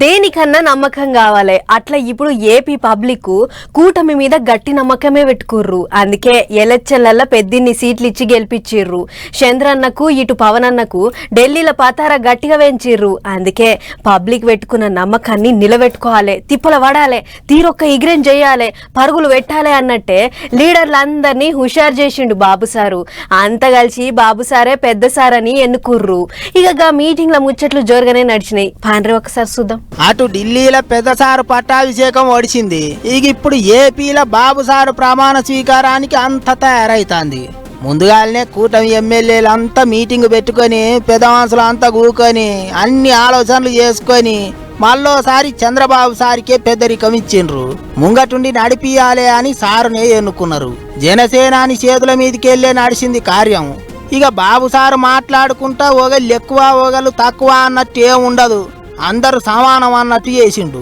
దేనికన్నా నమ్మకం కావాలి. అట్లా ఇప్పుడు ఏపీ పబ్లిక్ కూటమి మీద గట్టి నమ్మకమే పెట్టుకుర్రు. అందుకే ఎలక్షన్లల్లో పెద్దిన్ని సీట్లు ఇచ్చి గెలిపించిర్రు. చంద్రన్నకు ఇటు పవన్ అన్నకు ఢిల్లీలో పతార గట్టిగా పెంచిర్రు. అందుకే పబ్లిక్ పెట్టుకున్న నమ్మకాన్ని నిలబెట్టుకోవాలి, తిప్పల పడాలి, తీరొక్క ఇగ్రెన్ చేయాలి, పరుగులు పెట్టాలి అన్నట్టే లీడర్లందరినీ హుషారు చేసిండు బాబు సారు. అంత కలిసి బాబు సారే పెద్ద సార్ అని ఎన్నుకుర్రు. ఇక మీటింగ్ లో ముచ్చట్లు జోరుగానే నడిచినాయి. పాండ్రి ఒకసారి చూద్దాం. అటు ఢిల్లీలో పెద్ద సారు పట్టాభిషేకం ఒడిచింది. ఇక ఇప్పుడు ఏపీలో బాబు సారు ప్రమాణ స్వీకారానికి అంత తయారైతుంది. ముందుగానే కూటమి ఎమ్మెల్యేలంతా మీటింగ్ పెట్టుకొని పెద్ద మనుషులు అంతా కూకొని అన్ని ఆలోచనలు చేసుకొని మళ్ళోసారి చంద్రబాబు సారికే పెద్దరికం ఇచ్చిండ్రు. ముంగటుండి నడిపియాలే అని సారునే ఎన్నుకున్నారు. జనసేనాని చేతుల మీదకెళ్లే నడిచింది కార్యం. ఇక బాబు సారు మాట్లాడుకుంటా ఒకళ్ళు ఎక్కువ ఒకళ్ళు తక్కువ అన్నట్టు ఏం ఉండదు, అందరూ సమానం అన్నట్టు చేసిండు.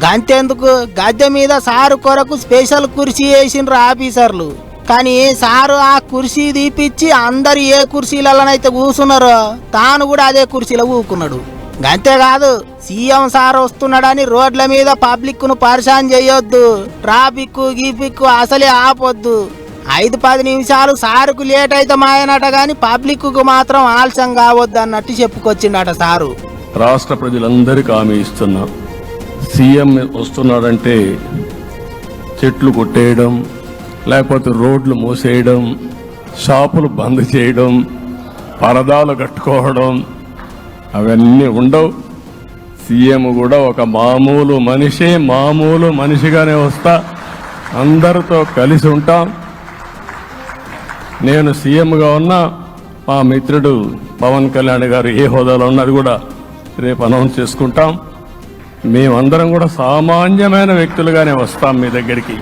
గంతెందుకు గద్దె మీద సారు కొరకు స్పెషల్ కుర్చీ వేసిండ్రు ఆఫీసర్లు. కానీ సారు ఆ కుర్చీ తీపిచ్చి అందరు ఏ కుర్చీలలోనైతే కూర్చున్నారో తాను కూడా అదే కుర్చీలో కూకున్నాడు. గంతేకాదు సీఎం సార్ వస్తున్నాడని రోడ్ల మీద పబ్లిక్ ను పరిశాన్ చేయొద్దు, ట్రాఫిక్ గీపిక్ అసలే ఆపొద్దు, 5-10 నిమిషాలు సారుకు లేట్ అయితే మాయనట గాని పబ్లిక్ కు మాత్రం ఆలస్యం కావద్దు అన్నట్టు చెప్పుకొచ్చిండట సారు. రాష్ట్ర ప్రజలందరికీ హామీ ఇస్తున్నా, సీఎం వస్తున్నాడంటే చెట్లు కొట్టేయడం, లేకపోతే రోడ్లు మూసేయడం, షాపులు బంద్ చేయడం, పరదాలు కట్టుకోవడం అవన్నీ ఉండవు. సీఎం కూడా ఒక మామూలు మనిషిగానే వస్తా, అందరితో కలిసి ఉంటాం. నేను సీఎంగా ఉన్నా మా మిత్రుడు పవన్ కళ్యాణ్ గారు ఏ హోదాలో ఉన్నది కూడా రేపు అనౌన్స్ చేసుకుంటాం. మేమందరం కూడా సామాన్యమైన వ్యక్తులుగానే వస్తాం మీ దగ్గరికి.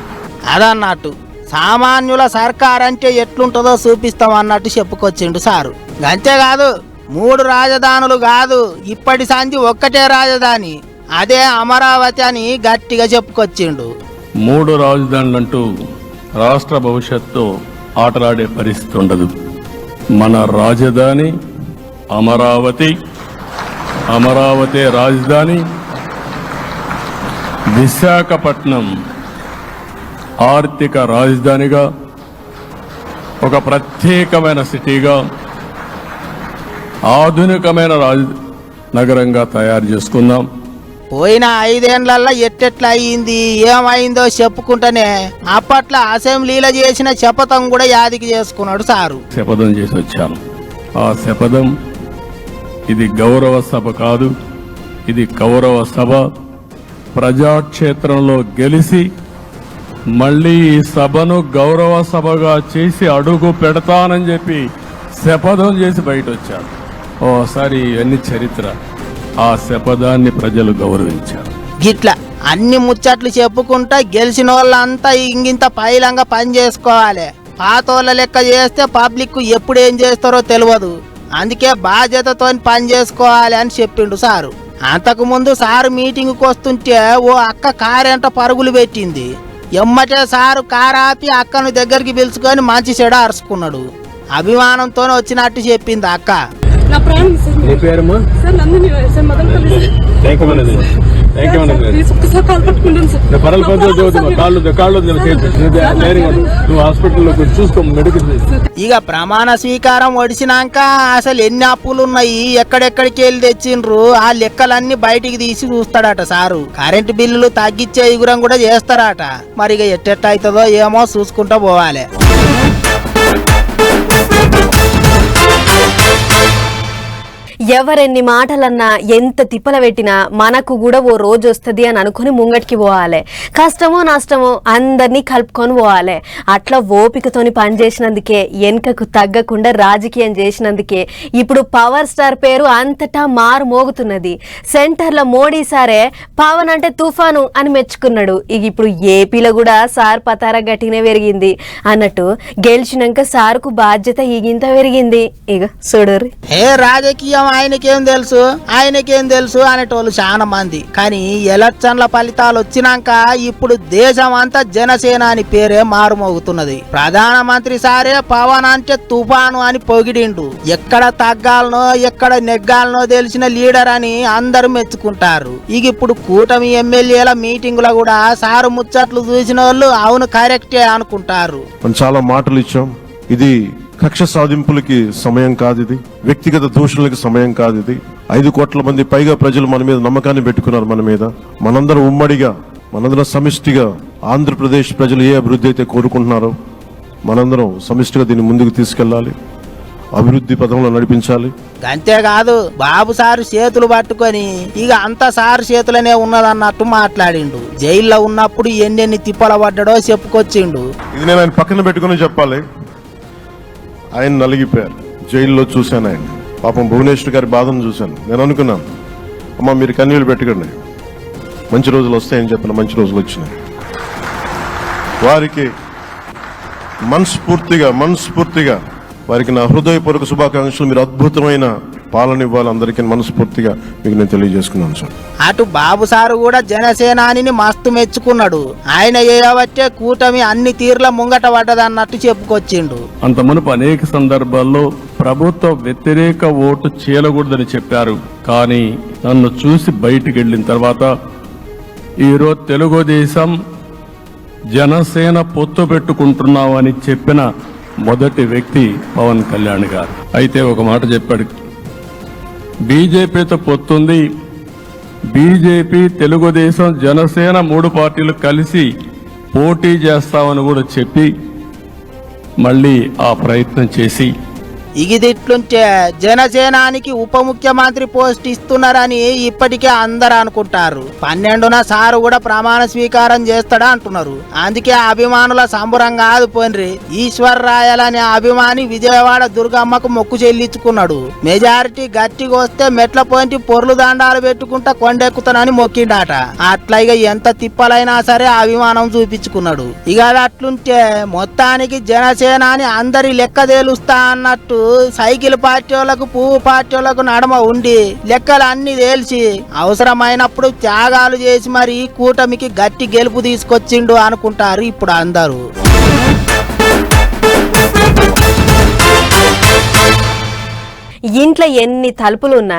అదన్నట్టు సామాన్యుల సర్కార్ అంటే ఎట్లుంటుందో చూపిస్తాం అన్నట్టు చెప్పుకొచ్చిండు సారు. అంతేకాదు 3 రాజధానులు కాదు, ఇప్పటి సంధి ఒక్కటే రాజధాని, అదే అమరావతి అని గట్టిగా చెప్పుకొచ్చిండు. 3 రాజధానులంటూ రాష్ట్ర భవిష్యత్తు ఆటలాడే పరిస్థితి ఉండదు. మన రాజధాని అమరావతి, అమరావతి రాజధాని. విశాఖపట్నం ఆర్థిక రాజధానిగా, ఒక ప్రత్యేకమైన సిటీగా, ఆధునికమైన నగరంగా తయారు చేసుకుందాం. పోయిన 5 ఏళ్లలో ఎట్టెట్లా అయ్యింది ఏమైందో చెప్పుకుంటానే అప్పట్లో అసెంబ్లీలో చేసిన శపథం కూడా యాదికి చేసుకున్నాడు సారు. శపథం చేసి వచ్చాను. ఆ శపథం ఇది గౌరవ సభ కాదు, ఇది కౌరవ సభ. ప్రజాక్షేత్రంలో గెలిచి మళ్ళీ ఈ సభను గౌరవ సభగా చేసి అడుగు పెడతానని చెప్పి శపథం చేసి బయట వచ్చాను. ఓసారి అన్ని చరిత్ర. ఆ శపథాన్ని ప్రజలు గౌరవించారు. గిట్లా అన్ని ముచ్చట్లు చెప్పుకుంటా గెలిచిన వాళ్ళంతా ఇంగింత పైలంగా పని చేసుకోవాలి. పాతోళ్ళ లెక్క చేస్తే పబ్లిక్ ఎప్పుడు ఏం చేస్తారో తెలియదు. అందుకే బాధ్యతతో పని చేసుకోవాలి అని చెప్పిండు సారు. అంతకు ముందు సారు మీటింగ్కి వస్తుంటే ఓ అక్క కారెంట పరుగులు పెట్టింది. ఎమ్మటే సారు కారు ఆపి అక్కను దగ్గరికి పిలుచుకొని మంచి చెడ అరుచుకున్నాడు. అభిమానంతో వచ్చినట్టు చెప్పింది అక్క. నా ప్రాణం సార్. నీ పేరమ్మా? Sir Nandini sir, Madanapalle sir. ఒక్కసారి కాల్ పట్టుకుంటాను సార్. ఇక ప్రమాణ స్వీకారం ఒడిచినాక అసలు ఎన్ని అప్పులున్నాయి, ఎక్కడెక్కడికి వెళ్ళి తెచ్చిండ్రు ఆ లెక్కలన్నీ బయటికి తీసి చూస్తాడట సారు. కరెంటు బిల్లులు తగ్గించే ఇగురం కూడా చేస్తారట. మరి ఇక ఎట్టెట్ట అవుతుందో ఏమో చూసుకుంటూ పోవాలి. ఎవరెన్ని మాటలన్నా ఎంత తిప్పల పెట్టినా మనకు కూడా ఓ రోజు వస్తుంది అని అనుకుని ముంగటికి పోవాలి. కష్టమో నష్టమో అందరినీ కలుపుకొని పోవాలి. అట్లా ఓపికతోని పనిచేసినందుకే, వెనుకకు తగ్గకుండా రాజకీయం చేసినందుకే ఇప్పుడు పవర్ స్టార్ పేరు అంతటా మారు మోగుతున్నది. సెంటర్లో మోడీ సారే పవన్ అంటే తుఫాను అని మెచ్చుకున్నాడు. ఇక ఇప్పుడు ఏపీలో కూడా సార్ పతార గట్టినే పెరిగింది అన్నట్టు గెలిచినాక సార్కు బాధ్యత ఇగింత పెరిగింది. ఇక చూడరు రాజకీయం ఆయనకేం తెలుసు అనేటోళ్ళు చాలా మంది. కానీ ఎలక్షన్ల ఫలితాలు వచ్చినాక ఇప్పుడు దేశం అంతా జనసేన అని పేరే మారుమోగుతున్నది. ప్రధానమంత్రి సారే పవన్ అంటే తుఫాను అని పొగిడిండు. ఎక్కడ తగ్గాలనో ఎక్కడ నెగ్గాలనో తెలిసిన లీడర్ అని అందరూ మెచ్చుకుంటారు. ఇక ఇప్పుడు కూటమి ఎమ్మెల్యేల మీటింగులో కూడా సారు ముచ్చట్లు చూసిన వాళ్ళు అవును కరెక్టే అనుకుంటారు. చాలా మాటలు ఇచ్చాం. ఇది కక్ష సాధింపులకి సమయం కాదు, ఇది వ్యక్తిగత దూషణలకి సమయం కాదు. ఇది 5 కోట్ల మంది పైగా ప్రజలు మన మీద నమ్మకాన్ని పెట్టుకున్నారు. మన మీద మనందరం ఉమ్మడిగా, మనందరం సమిష్టిగా ఆంధ్రప్రదేశ్ ప్రజలు ఏ అభివృద్ధి అయితే కోరుకుంటున్నారో మనందరం సమిష్టిగా దీన్ని ముందుకు తీసుకెళ్లాలి, అభివృద్ధి పథంలో నడిపించాలి. అంతేకాదు బాబు సారు చేతులు పట్టుకొని ఇక అంత సారు చేతులనే ఉన్నదన్నట్టు మాట్లాడిండు. జైల్లో ఉన్నప్పుడు ఎన్నెన్ని తిప్పల పడ్డాడో చెప్పుకొచ్చిండు. ఇది నేను ఆయన పక్కన పెట్టుకుని చెప్పాలి. ఆయన నలిగిపోయారు. జైల్లో చూశాను ఆయన. పాపం భువనేశ్వర్ గారి బాధను చూశాను. నేను అనుకున్నాను, అమ్మ మీరు కన్నీళ్ళు పెట్టుకోండి, మంచి రోజులు వస్తాయని చెప్పిన మంచి రోజులు వచ్చినాయి. వారికి మనస్ఫూర్తిగా వారికి నా హృదయపూర్వక శుభాకాంక్షలు. మీరు అద్భుతమైన పాలన ఇవ్వాలి అందరికీ మనస్ఫూర్తిగా మీకు నేను తెలియజేసుకున్నాను సార్. అటు బాబు సారు కూడా జనసేనాని మస్తు మెచ్చుకున్నాడు. ఆయన చేయబట్టే కూటమి అన్ని తీర్ల ముంగట పడ్డదన్నట్టు చెప్పుకొచ్చిండు. అంత మునుపు అనేక సందర్భాల్లో ప్రభుత్వ వ్యతిరేక ఓటు చేయకూడదని చెప్పారు. కానీ నన్ను చూసి బయటికి వెళ్ళిన తర్వాత ఈరోజు తెలుగుదేశం జనసేన పొత్తు పెట్టుకుంటున్నామని చెప్పిన మొదటి వ్యక్తి పవన్ కళ్యాణ్ గారు. అయితే ఒక మాట చెప్పాడు, బీజేపీతో పొత్తుంది, బీజేపీ తెలుగుదేశం జనసేన 3 పార్టీలు కలిసి పోటీ చేస్తామని కూడా చెప్పి మళ్ళీ ఆ ప్రయత్నం చేసి ఇగిదిట్లుంటే జనసేనానికి ఉప ముఖ్యమంత్రి పోస్ట్ ఇస్తున్నారని ఇప్పటికే అందరు అనుకుంటారు. 12న సారు కూడా ప్రమాణ స్వీకారం చేస్తాడా అంటున్నారు. అందుకే అభిమానుల సంబురం కాదు పోన్రి. ఈశ్వర్ రాయల్ అనే అభిమాని విజయవాడ దుర్గమ్మకు మొక్కు చెల్లించుకున్నాడు. మెజారిటీ గట్టిగా వస్తే మెట్ల పోయింటి పొర్లు దండాలు పెట్టుకుంటా కొండెక్కుతానని మొక్కిండాట. అట్లా ఇక ఎంత తిప్పలైనా సరే అభిమానం చూపించుకున్నాడు. ఇక అట్లుంటే మొత్తానికి జనసేనాని అందరి లెక్క తేలుస్తా అన్నట్టు సైకిల్ పార్టీ వాళ్ళకు పువ్వు పార్టీ వాళ్ళకు నడమ ఉండి లెక్కలు అన్ని తేల్చి అవసరమైనప్పుడు త్యాగాలు చేసి మరి కూటమికి గట్టి గెలుపు తీసుకొచ్చిండు అనుకుంటారు ఇప్పుడు అందరూ. ఇంట్లో ఎన్ని తలుపులున్నా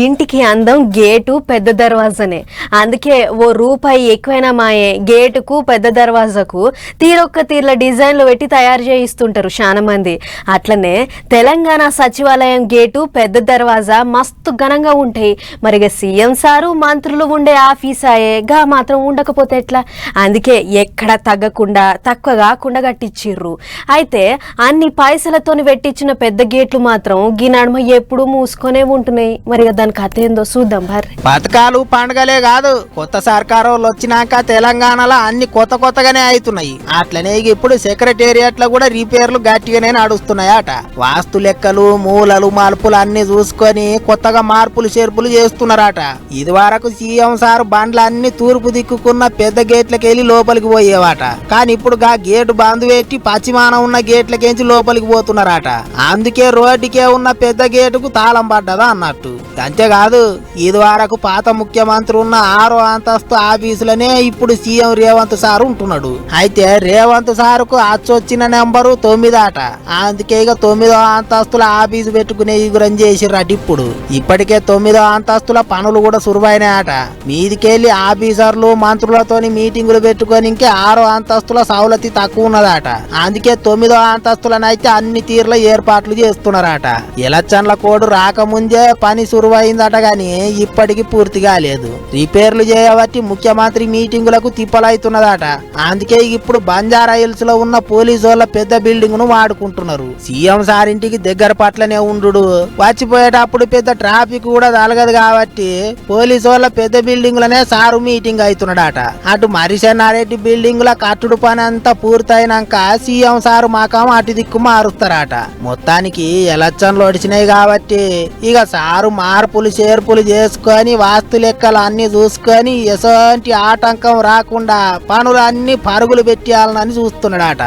ఇంటికి అందం గేటు పెద్ద దర్వాజనే. అందుకే ఓ రూపాయి ఎక్కువైనా మాయే గేటుకు పెద్ద దర్వాజకు తీరొక్క తీర్ల డిజైన్లు పెట్టి తయారు చేయిస్తుంటారు చాలా మంది. అట్లనే తెలంగాణ సచివాలయం గేటు పెద్ద దర్వాజా మస్తు ఘనంగా ఉంటాయి. మరిగా సీఎం సారు మంత్రులు ఉండే ఆఫీసాయే గా మాత్రం ఉండకపోతే ఎట్లా? అందుకే ఎక్కడ తగ్గకుండా తక్కువ కాకుండా కట్టించిర్రు. అయితే అన్ని పైసలతోని పెట్టించిన పెద్ద గేట్లు మాత్రం గినడమ ఎప్పుడు మూసుకొనే ఉంటున్నాయి. మరి దాని కథ ఏందో చూద్దాం భార్య. పథకాలు పండుగలే కాదు, కొత్త సర్కారు వచ్చినాక తెలంగాణలో అన్ని కొత్తగానే అవుతున్నాయి. అట్లనే ఇప్పుడు సెక్రటేరియట్ లో కూడా రిపేర్లు గట్టిగానే నడుస్తున్నాయట. వాస్తు లెక్కలు మూలలు మలుపులు అన్ని చూసుకొని కొత్తగా మార్పులు చేర్పులు చేస్తున్నారట. ఇది వరకు సీఎం సార్ బండ్లన్నీ తూర్పు దిక్కుకున్న పెద్ద గేట్లకి వెళ్ళి లోపలికి పోయేవాట. కానీ ఇప్పుడు గా గేటు బంద్ పెట్టి పశ్చిమాన ఉన్న గేట్లకేంచి లోపలికి పోతున్నారట. అందుకే రోడ్డుకే ఉన్న పెద్ద గేటుకు తాళం పడ్డదా అన్నట్టు. అంతేకాదు ఇది వరకు పాత ముఖ్యమంత్రి ఉన్న 6వ అంతస్తు ఆఫీసులనే ఇప్పుడు సీఎం రేవంత్ సార్ ఉంటున్నాడు. అయితే రేవంత్ సార్కు అచ్చొచ్చిన నెంబరు 9 అట. అందుకే ఇక 9వ అంతస్తుల ఆఫీసు పెట్టుకునే గురం చేసిర్రట. ఇప్పుడు ఇప్పటికే 9వ అంతస్తుల పనులు కూడా సురువైనాయట. మీదికెళ్లి ఆఫీసర్లు మంత్రులతోని మీటింగులు పెట్టుకొని ఇంకే 6వ అంతస్తుల సౌలతి తక్కువ ఉన్నదట. అందుకే 9వ అంతస్తులనైతే అన్ని తీర్ల ఏర్పాట్లు చేస్తున్నారట. ఎలక్షన్ల కోడ్ రాకముందే పని సురువైందట గాని ఇప్పటికి పూర్తి కాలేదు. రిపేర్లు చేయబట్టి ముఖ్యమంత్రి మీటింగులకు తిప్పలైతున్నదట. అందుకే ఇప్పుడు బంజారా హిల్స్ లో ఉన్న పోలీసు వాళ్ళ పెద్ద బిల్డింగ్ ను వాడుకుంటున్నారు. సీఎం సార్ ఇంటికి దగ్గర పట్లనే ఉండు, వచ్చిపోయేటప్పుడు పెద్ద ట్రాఫిక్ కూడా తలగదు కాబట్టి పోలీసు వాళ్ళ పెద్ద బిల్డింగ్ లనే సారు మీటింగ్ అవుతున్నాడట. అటు మరిసెన్నారెడ్డి బిల్డింగ్ ల కట్టుడు పని అంతా పూర్తయినాక సీఎం సారు మాకం అటు దిక్కు మారుస్తారట. మొత్తానికి ఎలక్షన్లు వచ్చినాయి కాబట్టి ఇక సారు మార్పులు చేర్పులు చేసుకొని వాస్తు లెక్కలు అన్ని చూసుకొని ఎసంటి ఆటంకం రాకుండా పనులు అన్ని పరుగులు పెట్టాలని చూస్తున్నాడట.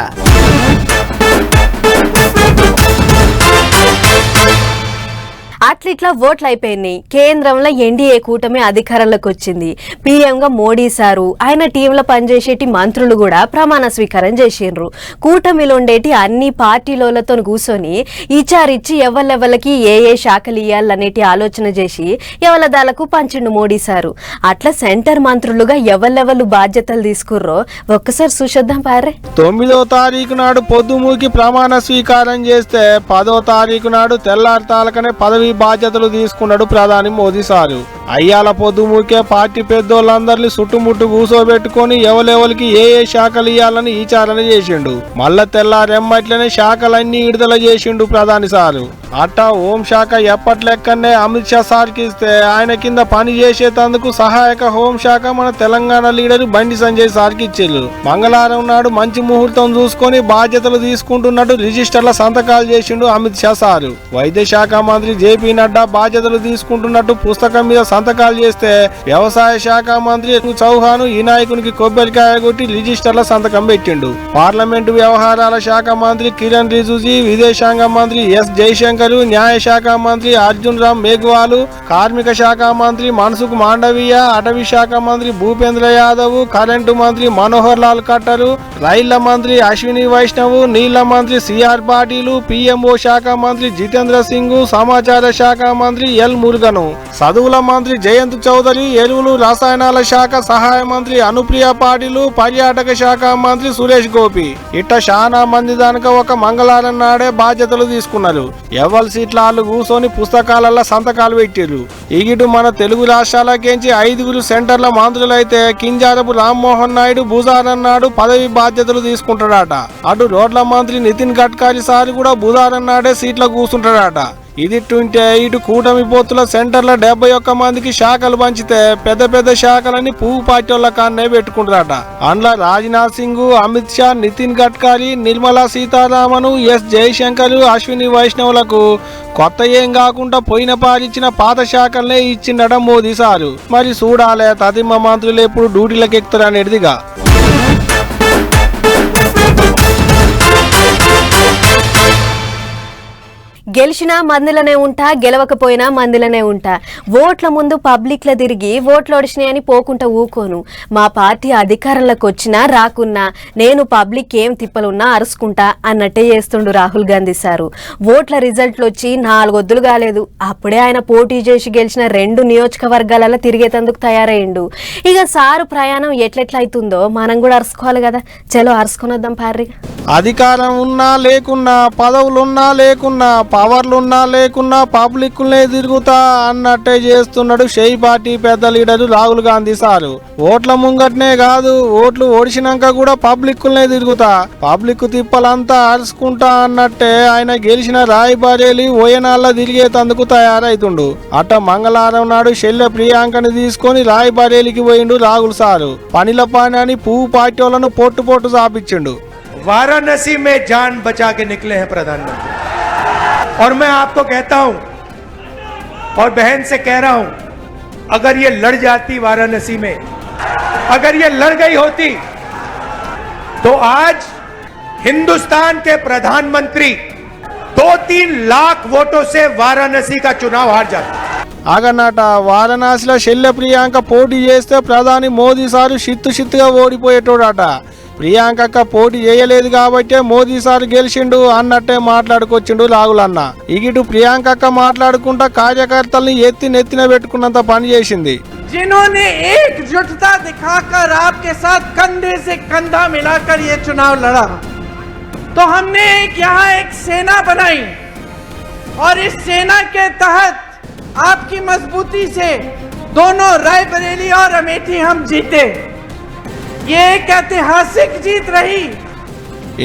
అట్లిట్లా ఓట్లు అయిపోయినాయి. కేంద్రంలో ఎన్డీఏ కూటమి అధికారంలోకి వచ్చింది. పీఎంగా మోడీ సారు ఆయన టీంలో పనిచేసేటి మంత్రులు కూడా ప్రమాణ స్వీకారం చేసిండ్రు. కూటమిలో ఉండేటి అన్ని పార్టీలతో కూర్చొని ఇచ్చారిచ్చి ఎవళ్ళెవళ్ళకి ఏ శాఖలు ఇయ్యాలనేటి ఆలోచన చేసి ఎవలదాలకు పంచిండు మోడీ సారు. అట్లా సెంటర్ మంత్రులుగా ఎవళ్ళెవళ్ళు బాధ్యతలు తీసుకుర్రో ఒక్కసారి చూసొద్దాం పారే. 9వ తారీఖు నాడు పొద్దుమూకి ప్రమాణ స్వీకారం చేస్తే 10వ తారీఖు నాడు తెల్లారితాలకనే పదవి బాధ్యతలు తీసుకున్నాడు ప్రధాని మోదీ సారు. అయ్యాల పొద్దుమూకే పార్టీ పెద్దోళ్ళందరినీ చుట్టుముట్టు కూసోబెట్టుకొని ఎవలెవలికి ఏ శాఖలు ఇయ్యాలని ఈచారణ చేసిండు. మళ్ళా తెల్లారెమ్మట్లనే శాఖలన్నీ విడుదల చేసిండు ప్రధాని సారు. అట్టా హోం శాఖ ఎప్పట్లెక్కనే అమిత్ షా సార్కి ఇస్తే ఆయన కింద పని చేసేందుకు సహాయక హోంశాఖ మన తెలంగాణ లీడర్ బండి సంజయ్ సార్కి ఇచ్చారు. మంగళవారం నాడు మంచి ముహూర్తం చూసుకొని బాధ్యతలు తీసుకుంటున్నట్టు రిజిస్టర్ల సంతకాలు చేసిండు అమిత్ షా సారు. వైద్య శాఖ మంత్రి జేపీ నడ్డా బాధ్యతలు తీసుకుంటున్నట్టు పుస్తకం మీద సంతకాలు చేస్తే వ్యవసాయ శాఖ మంత్రి చౌహాన్ ఈ నాయకునికి కొబ్బరికాయ కొట్టి రిజిస్టర్ల సంతకం పెట్టిండు. పార్లమెంటు వ్యవహారాల శాఖ మంత్రి కిరణ్ రిజిజు, విదేశాంగ మంత్రి ఎస్ జైశంకర్, న్యాయ శాఖ మంత్రి అర్జున్ రామ్ మేఘ్వాల్, కార్మిక శాఖ మంత్రి మన్సుఖ్ మాండవీయ, అటవీ శాఖ మంత్రి భూపేంద్ర యాదవ్, కరెంటు మంత్రి మనోహర్ లాల్ ఖట్టర్, రైళ్ల మంత్రి అశ్విని వైష్ణవ్, నీళ్ల మంత్రి సిఆర్ పాటిల్, పిఎంఓ శాఖ మంత్రి జితేంద్ర సింగ్, సమాచార శాఖ మంత్రి ఎల్ మురుగన్, చదువుల మంత్రి జయంత్ చౌదరి, ఎరువులు రసాయనాల శాఖ సహాయ మంత్రి అనుప్రియ పాటిల్, పర్యాటక శాఖ మంత్రి సురేష్ గోపి ఇట్ట చాలా మంది దానిక ఒక మంగళవారం నాడే బాధ్యతలు తీసుకున్నారు. ఎవరి సీట్ల వాళ్ళు కూర్చొని పుస్తకాలలో సంతకాలు పెట్టారు. ఇగిటు మన తెలుగు రాష్ట్రాలకేంచి 5 సెంటర్ల మంత్రులైతే కింజారపు రామ్మోహన్ నాయుడు బుధవారం నాడు పదవి బాధ్యతలు తీసుకుంటాడట. అటు రోడ్ల మంత్రి నితిన్ గడ్కరీ సార్ కూడా బుధవారం నాడే సీట్ల కూర్చుంటాడట. ఇది ఇటు కూటమి పోతుల సెంటర్ల 71 మందికి శాఖలు పంచితే పెద్ద పెద్ద శాఖలని పువ్వు పార్టీ వాళ్ళ కాన్నే పెట్టుకుంటారట. అందులో రాజ్నాథ్ సింగ్, అమిత్ షా, నితిన్ గడ్కరీ, నిర్మలా సీతారామన్, ఎస్ జైశంకర్, అశ్విని వైష్ణవులకు కొత్త ఏం కాకుండా పోయిన పారిచ్చిన పాత శాఖలనే ఇచ్చిండట మోదీ సారు. మరి చూడాలే తదిమ మంత్రులు ఎప్పుడు డ్యూటీలకు ఎక్కుతారనేదిగా. గెలిచినా మందిలనే ఉంటా, గెలవకపోయినా మందిలనే ఉంటా. ఓట్ల ముందు పబ్లిక్ల తిరిగి ఓట్లు ఒడిచినాయని పోకుండా ఊకోను. మా పార్టీ అధికారంలోకి వచ్చినా రాకున్నా నేను పబ్లిక్ ఏం తిప్పలున్నా అరుచుకుంటా అన్నట్టే చేస్తుండు రాహుల్ గాంధీ సారు. ఓట్ల రిజల్ట్లు వచ్చి 4 వద్దులు కాలేదు, అప్పుడే ఆయన పోటీ చేసి గెలిచిన 2 నియోజకవర్గాలలో తిరిగేతందుకు తయారయ్యిండు. ఇక సారు ప్రయాణం ఎట్లెట్లా అవుతుందో మనం కూడా అరుచుకోవాలి కదా. చలో అరుచుకొని వద్దాం పార్రి. అధికారం ఉన్నా లేకున్నా, పదవులున్నా లేకున్నా, పవర్లున్నా లేకున్నా పబ్లిక్లనే తిరుగుతా అన్నట్టే చేస్తున్నాడు షెయి పార్టీ పెద్ద లీడరు రాహుల్ గాంధీ సారు. ఓట్ల ముంగట్నే కాదు, ఓట్లు ఓడిచినాక కూడా పబ్లిక్లనే తిరుగుతా, పబ్లిక్ తిప్పలంతా అరుచుకుంటా అన్నట్టే ఆయన గెలిచిన రాయ్బరేలీ ఓయనాల్లో తిరిగేతందుకు తయారైతుండు. అట్ట మంగళవారం నాడు షెల్లె ప్రియాంకని తీసుకొని రాయ్బరేలీకి పోయిండు రాహుల్ సారు. పనిల పని అని పువ్వు పార్టీ వాళ్ళను పొట్టు పొట్టు చాపించిండు. वाराणसी में जान बचा के निकले हैं प्रधानमंत्री, और मैं आपको कहता हूं और बहन से कह रहा हूं, अगर ये लड़ जाती वाराणसी में, अगर ये लड़ गई होती तो आज हिंदुस्तान के प्रधानमंत्री 2-3 लाख वोटों से वाराणसी का चुनाव हार जाते. ఆగన్నట వారణాసిలో షెల్లె ప్రియాంక పోటీ చేస్తే ప్రధాని మోదీ సారు చిత్తుగా ఓడిపోయేటోడట. ప్రియాంక పోటీ చేయలేదు కాబట్టే మోదీ సార్ గెలిచిండు అన్నట్టే మాట్లాడుకొచ్చిండు రాహుల్ అన్న. ఇగిటు ప్రియాంక మాట్లాడుకుంటా కార్యకర్తల్ని నెత్తిన పెట్టుకున్నంత పని చేసింది. जिन्होंने एकजुटता दिखाकर आपके साथ कंधे से कंधा मिलाकर ये चुनाव लड़ा, तो हमने यहाँ एक सेना बनाई और इस सेना के तहत आपकी मजबूती से दोनों रायबरेली और अमेठी हम जीते. ये एक ऐतिहासिक जीत रही.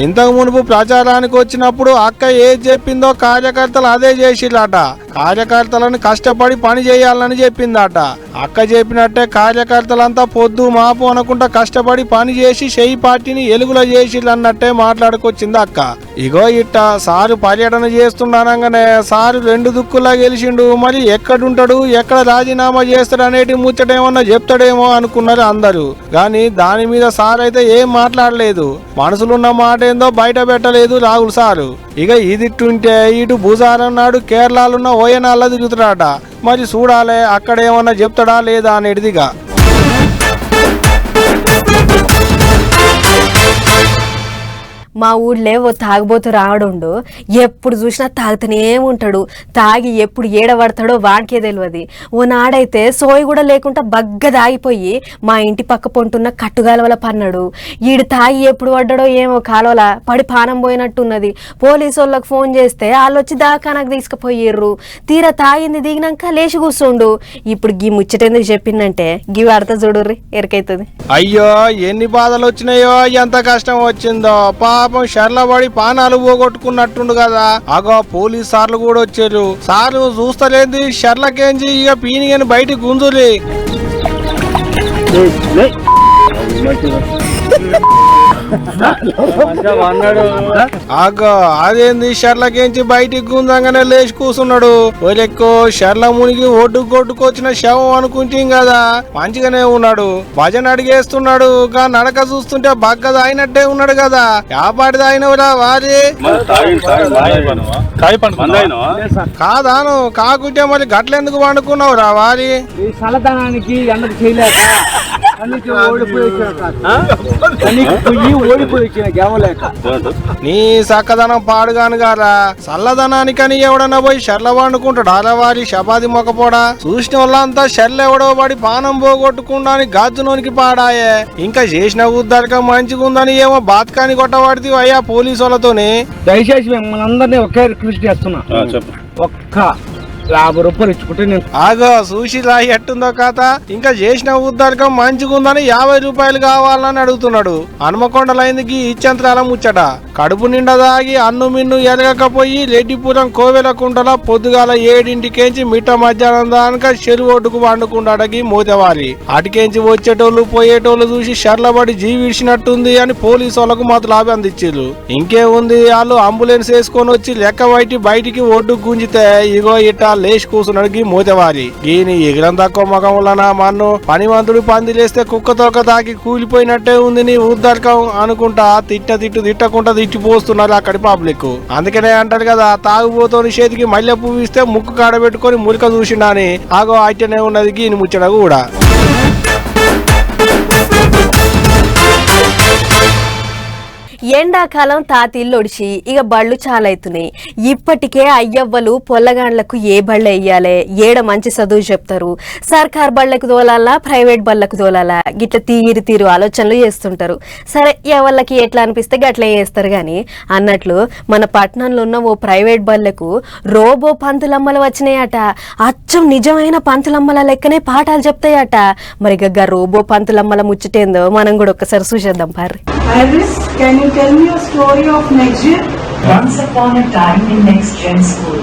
ఇంతకు మునుపు ప్రచారానికి వచ్చినప్పుడు అక్క ఏది చెప్పిందో కార్యకర్తలు అదే చేసిరట. కార్యకర్తలను కష్టపడి పని చేయాలని చెప్పిందట. అక్క చెప్పినట్టే కార్యకర్తలంతా పొద్దు మాపు అనుకుంటా కష్టపడి పని చేసి షెయి పార్టీని ఎలుగులో చేసిరన్నట్టే మాట్లాడుకొచ్చింది అక్క. ఇగో ఇట్ట సారు పర్యటన చేస్తుండగానే సారు 2 దిక్కులా గెలిచిండు. మరి ఎక్కడుంటాడు, ఎక్కడ రాజీనామా చేస్తాడు అనేటి ముచ్చటేమన్నా చెప్తాడేమో అనుకున్నారు అందరూ. కానీ దాని మీద సార్ అయితే ఏం మాట్లాడలేదు. మనసులున్న మాట ఏందో బయట పెట్టలేదు రాహుల్ సారు. ఇక ఇదిట్టుంటే ఇటు భూసారం నాడు కేరళలో ఉన్న ఓయనాల్లో తిరుగుతాడట. మరి చూడాలే అక్కడ ఏమన్నా చెప్తాడా లేదా అనేటిదిగా. మా ఊళ్ళో ఓ తాగుబోతు రావడుండు, ఎప్పుడు చూసినా తాగుతూనే ఉంటాడు. తాగి ఎప్పుడు ఏడబడతాడో వాడికే తెలియదు. ఓ నాడైతే సోయి కూడా లేకుండా బగ్గ దాగిపోయి మా ఇంటి పక్క పొంటున్న కట్టుగాలవల పన్నాడు. ఈడు తాగి ఎప్పుడు పడ్డాడో ఏమో కాలువల పడి పానం పోయినట్టున్నది. పోలీసు వాళ్ళకి ఫోన్ చేస్తే వాళ్ళు వచ్చి దాకానకు తీసుకుపోయిర్రు. తీరా తాగింది దిగినాక లేచి కూర్చుండు. ఇప్పుడు గీ ముచ్చటెందుకు చెప్పిందంటే గీ వాడతా చూడుర్రి ఎరకైతుంది. అయ్యో ఎన్ని బాధలు వచ్చినాయో, ఎంత కష్టం వచ్చిందో. పాపం షర్లబడి పానాలు పోగొట్టుకున్నట్టుండు కదా. అగో పోలీస్ సార్లు కూడా వచ్చారు. సార్లు చూస్తలేంది షర్లకేంచి ఇక పీనిగని బయటికి గుంజులి. అదేంది షర్లకేంచి బయటికి గుంజంగానే లేచి కూర్చున్నాడు. ఒలెక్కో షర్ల మునిగి ఒడ్డు కొట్టుకొచ్చిన శవం అనుకుంటాం కదా. మంచిగానే ఉన్నాడు, భజన అడిగేస్తున్నాడు. గా నడక చూస్తుంటే బగ్గ అయినట్టే ఉన్నాడు కదా. యాపాటిది అయినవురా వారి కాదాను కాకుంటే మరి గట్లెందుకు వండుకున్నావు రా వారి. చల్లదనానికి ఎండకు చేయలేక నీ చక్కదనం పాడుగాను గారా. చల్లదనానికని ఎవడన్నా పోయి షర్ల వండుకుంటాడు అలవారి శపాది మొక్కపోడా. చూసిన వాళ్ళంతా షర్ల ఎవడో పడి పానం పోగొట్టుకుండా గాజునోనికి పాడాయే. ఇంకా చేసిన ఉద్దరక మంచిగా ఉందని ఏమో బాత్కాని కొట్టబడితే అయ్యా పోలీసు వాళ్ళతోనే. దయచేసి మనందరినీ ఒకే రిక్వెస్ట్ చేస్తున్నా, ఒక్క 50 రూపాయలు ఇచ్చుకుంటే నేను ఆగో చూసి రాయి ఎట్టుందో కథ. ఇంకా చేసిన ఉద్దరకం మంచిగుందని 50 రూపాయలు కావాలని అడుగుతున్నాడు. హనుమకొండలైందికి ఇచ్చంత్రాల ముచ్చట. కడుపు నిండా దాగి అన్ను మిన్ను ఎరగకపోయి రెడ్డిపురం కోవెలకుంటల పొద్దుగాల 7ంటికేంచి మిట్ట మధ్యాహ్నం దానిక చెరువు ఒడ్డుకు వండుకుంటాడకి మోతేవాలి. అటుకేంచి వచ్చేటోళ్ళు పోయేటోళ్ళు చూసి షర్లబడి జీవిడిచినట్టుంది అని పోలీసు వాళ్ళకు మతలాభి అందించారు. ఇంకేముంది, వాళ్ళు అంబులెన్స్ వేసుకొని వచ్చి లెక్క బయటికి ఒడ్డు గుంజితే ఇగో ఇట్ట లేచి కూర్చున్నాడు మోతేవారి. ఈయన ఎగిరం తక్కువ మగం వలన మన్ను పనిమంతుడు పందిలేస్తే కుక్క తోక తాకి కూలిపోయినట్టే ఉంది నీ ఉద్దరకం అనుకుంటా తిట్టకుండా తిట్టిపోస్తున్నారు అక్కడి పబ్లిక్. అందుకనే అంటారు కదా, తాగుబోతోని చేతికి మల్లె పువ్వు ఇస్తే ముక్కు కాడబెట్టుకొని మురిక చూసినా అని. ఆగో అయితేనే ఉన్నది ఈయన ముచ్చట కూడా. ఎండాకాలం తాతిళ్ళు ఒడిచి ఇక బళ్ళు చాలైతున్నాయి. ఇప్పటికే అయ్యవ్వలు పొల్లగాండ్లకు ఏ బళ్ళు వేయాలి, ఏడ మంచి చదువు చెప్తారు, సర్కార్ బళ్ళకు తోలాలా ప్రైవేట్ బళ్ళకు తోలాలా, గిట్ల తీరు ఆలోచనలు చేస్తుంటారు. సరే ఎవళ్ళకి ఎట్లా అనిపిస్తే గట్లా చేస్తారు కానీ అన్నట్లు మన పట్టణంలో ఉన్న ఓ ప్రైవేట్ బళ్ళకు రోబో పంతులమ్మలు వచ్చినాయట. అచ్చం నిజమైన పంతులమ్మల లెక్కనే పాఠాలు చెప్తాయట. మరి గగ్గ రోబో పంతులమ్మల ముచ్చటేందో మనం కూడా ఒక్కసారి చూసేద్దాం పార్రి. Can you tell me a story of Next Gen? Once upon a time in Next Gen School,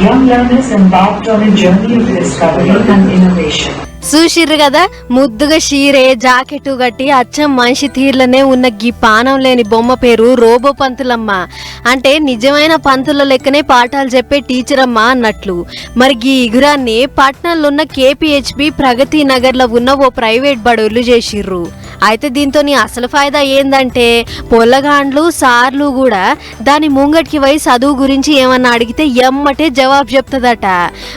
young learners embarked on a journey of discovery and innovation. చూసిర్రు కదా, ముద్దుగా షీరే జాకెట్టు గట్టి అచ్చం మనిషి తీర్లనే ఉన్న గీ పానం లేని బొమ్మ పేరు రోబో పంతులమ్మ. అంటే నిజమైన పంతుల లెక్కనే పాఠాలు చెప్పే టీచర్ అమ్మ అన్నట్లు. మరి గీ ఇగురాన్ని పట్నంలో ఉన్న కేపీహెచ్బి ప్రగతి నగర్ లో ఉన్న ఓ ప్రైవేట్ బడులు చేసిర్రు. అయితే దీంతో అసలు ఫాయిదా ఏందంటే పొల్లగాండ్లు సార్లు కూడా దాని ముంగటికి పోయి చదువు గురించి ఏమన్నా అడిగితే ఎమ్మటే జవాబు చెప్తుందట.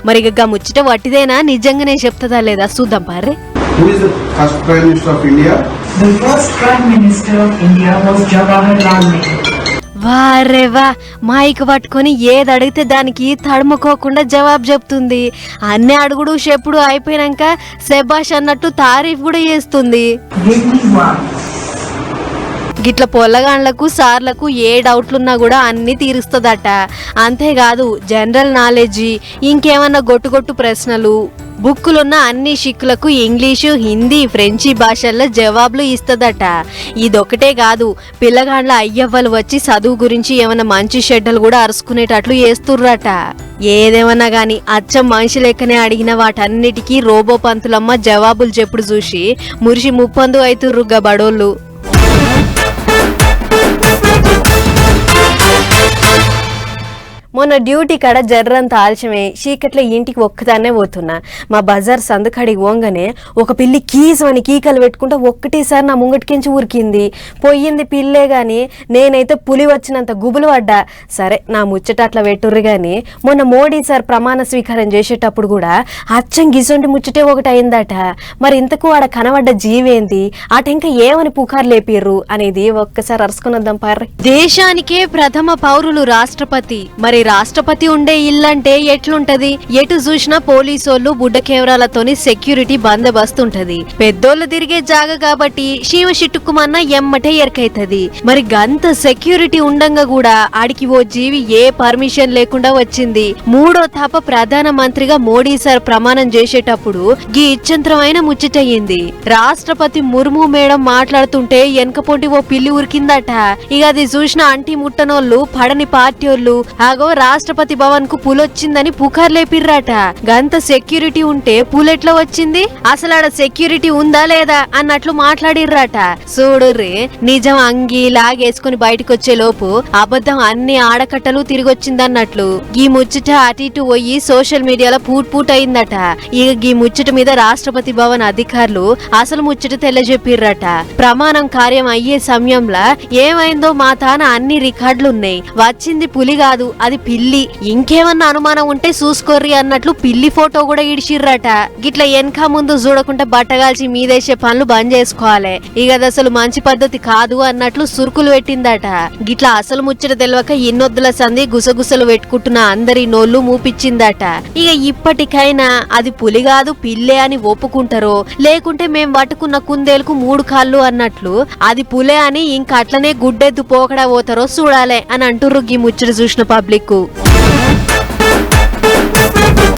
మరి ఇక ముచ్చట వట్టిదేనా నిజంగానే చెప్తుందా లేదా చూద్దాం పారే. Who is the first Prime Minister of India? The first Prime Minister of India was Jawaharlal Nehru. వారేవా, మైక్ పట్టుకొని ఏది అడిగితే దానికి తడుముకోకుండా జవాబు చెప్తుంది. అన్ని అడుగుడు చెప్పుడు అయిపోయినాక శబాష్ అన్నట్టు తారీఫ్ కూడా చేస్తుంది. గిట్ల పొల్లగాండ్లకు సార్లకు ఏ డౌట్లున్నా కూడా అన్ని తీరుస్తుందట. అంతేకాదు జనరల్ నాలెడ్జి, ఇంకేమన్నా గొట్టు ప్రశ్నలు, బుక్కులున్న అన్ని షిక్కులకు ఇంగ్లీషు, హిందీ, ఫ్రెంచి భాషల్లో జవాబులు ఇస్తుందట. ఇదొకటే కాదు, పిల్లగాండ్ల అయ్యవ్వలు వచ్చి చదువు గురించి ఏమన్నా మంచి షెడ్డలు కూడా అరుచుకునేటట్లు చేస్తుర్రట. ఏదేమన్నా గాని అచ్చం మనిషి లెక్కనే అడిగిన వాటన్నిటికీ రోబో పంతులమ్మ జవాబులు చెప్పుడు చూసి మురిసి ముప్పందు అవుతుర్రుగా బడోళ్ళు. మొన్న డ్యూటీ కాడ జర్రంత ఆలస్యమే చీకట్లో ఇంటికి ఒక్కదాన్నే పోతున్నా. మా బజార్ సందుకాడికి పోగానే ఒక పిల్లి కీసమని కీకలు పెట్టుకుంటా ఒక్కటేసారి నా ముంగటికించి ఉరికింది. పోయింది పిల్లే గాని నేనైతే పులి వచ్చినంత గుబులు పడ్డా. సరే నా ముచ్చట అట్లా పెట్టుర్రు గాని మొన్న మోడీ సార్ ప్రమాణ స్వీకారం చేసేటప్పుడు కూడా అచ్చం గిసొంటి ముచ్చటే ఒకటి అయిందట. మరి ఇంతకు ఆడ కనబడ్డ జీవేంది, అట ఇంకా ఏమని పుకారు లేపిర్రు అనేది ఒక్కసారి అరుసుకున్నద్దాం పార్రి. దేశానికే ప్రథమ పౌరులు రాష్ట్రపతి. మరి రాష్ట్రపతి ఉండే ఇల్లంటే ఎట్లుంటది? ఎటు చూసినా పోలీసోళ్లు బుడ్డ కెమెరాలతోని సెక్యూరిటీ బందోబస్తు ఉంటది. పెద్దోళ్ళు తిరిగే జాగ కాబట్టి శివ చిట్టుకుమన్న ఎమ్మటే ఎరకైతది. మరి గంత సెక్యూరిటీ ఉండంగా కూడా ఆడికి ఓ జీవి ఏ పర్మిషన్ లేకుండా వచ్చింది. మూడో తప్ప ప్రధాన మంత్రిగా మోడీ సార్ ప్రమాణం చేసేటప్పుడు గీ ఇచ్చంత్రమైన ముచ్చటయ్యింది. రాష్ట్రపతి ముర్ము మేడం మాట్లాడుతుంటే వెనకపోటి ఓ పిల్లి ఉరికిందట. ఇక అది చూసిన అంటి ముట్టనోళ్ళు పడని పార్టీలు ఆగో రాష్ట్రపతి భవన్ కు పులొచ్చిందని పుకార్ లేపిర్రాట. గంత సెక్యూరిటీ ఉంటే పులెట్లా వచ్చింది, అసలు ఆడ సెక్యూరిటీ ఉందా లేదా అన్నట్లు మాట్లాడిర్రాట. చూడుర్రి, నిజం అంగి లాగేసుకుని బయటకొచ్చే లోపు అబద్ధం అన్ని ఆడకట్టలు తిరిగొచ్చిందన్నట్లు ఈ ముచ్చట అటు ఇటు పోయి సోషల్ మీడియాలో పూట్ అయిందట. ఇక ఈ ముచ్చట మీద రాష్ట్రపతి భవన్ అధికారులు అసలు ముచ్చట తెల్లజెప్పిర్రట. ప్రమాణం కార్యం అయ్యే సమయంలో ఏమైందో మా తాన అన్ని రికార్డులున్నాయి. వచ్చింది పులి కాదు, అది పిల్లి. ఇంకేమన్నా అనుమానం ఉంటే చూసుకోర్రి అన్నట్లు పిల్లి ఫోటో కూడా ఇడిచిర్రట. గిట్ల వెనక ముందు చూడకుండా బట్టగాల్చి మీదేసే పనులు బంద్ చేసుకోవాలి. ఇక అది అసలు మంచి పద్ధతి కాదు అన్నట్లు సురుకులు పెట్టిందట. గిట్ల అసలు ముచ్చట తెలియక ఇన్నొద్దుల సంది గుసగుసలు పెట్టుకుంటున్న అందరి నోళ్లు మూపిచ్చిందట. ఇక ఇప్పటికైనా అది పులి కాదు పిల్లే అని ఒప్పుకుంటారో, లేకుంటే మేం పట్టుకున్న కుందేలకు 3 కాళ్ళు అన్నట్లు అది పులే అని ఇంక అట్లనే గుడ్డెద్దు పోకడా పోతారో చూడాలే అని అంటుర్రు ఈ ముచ్చట చూసిన పబ్లిక్.